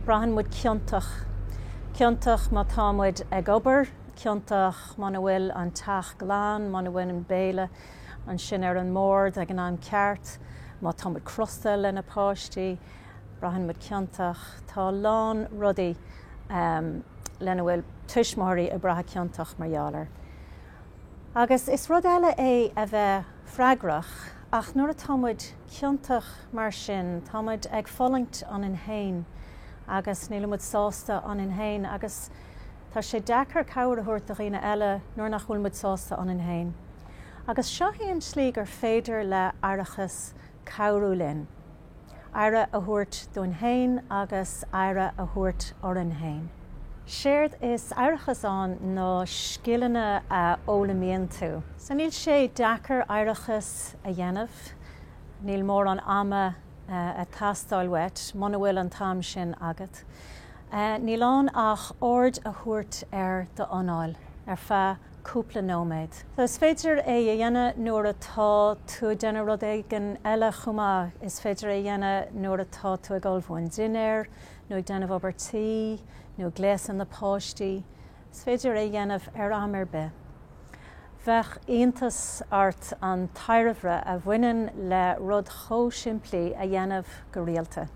Brahan mud ciontach. Ciontach má támuid ag obair, ciontach má bhfuil an teach glán, má bhfuil an béle an sin ar an mór ag an am ceart, má támuid crosta lena páistí, brahan mud ciontach. Tá lán rudaí lena bhfuil tuismóirí a bratha ciontach margheallar. Agus is rud eile é a bheith freagrach, ach nuair a támuid ciontach mar sin, támuid ag folaingt an in hain, agus níl muid sásta an in hain, agus tá sé dechar cabhar a thuirt a riine eile nuair nach bhfuil muid sásta an in hain. Agus seo híonn slí gur féidir le aireachas cabhrú linn. Aire a thuirt don hain agus aire a thuirt ar an hain. Séird is aireachas an nó scileanna a ólamíonn tú. So níl sé dechar aireachas a dhéanamh, níl mór an ama a tastáil wet, mana bhfuil an tam sin agat. Níl an ach ord a thuirt ar do anáil, ar feadh cúpla nóméid. So is féidir é a dhéanamh nuair atá tú déanamh rud éigin eile chumá, is féidir é dhéanamh nuair atá tú ag olbhún dinnéir, nó ag déanamh obairtí, nó gléasan na páistí, is féidir é dhéanamh ar amar be. Bheith aontas ort an tairmhre a bhaineann le rud chó simplí a dhéanamh go rialta.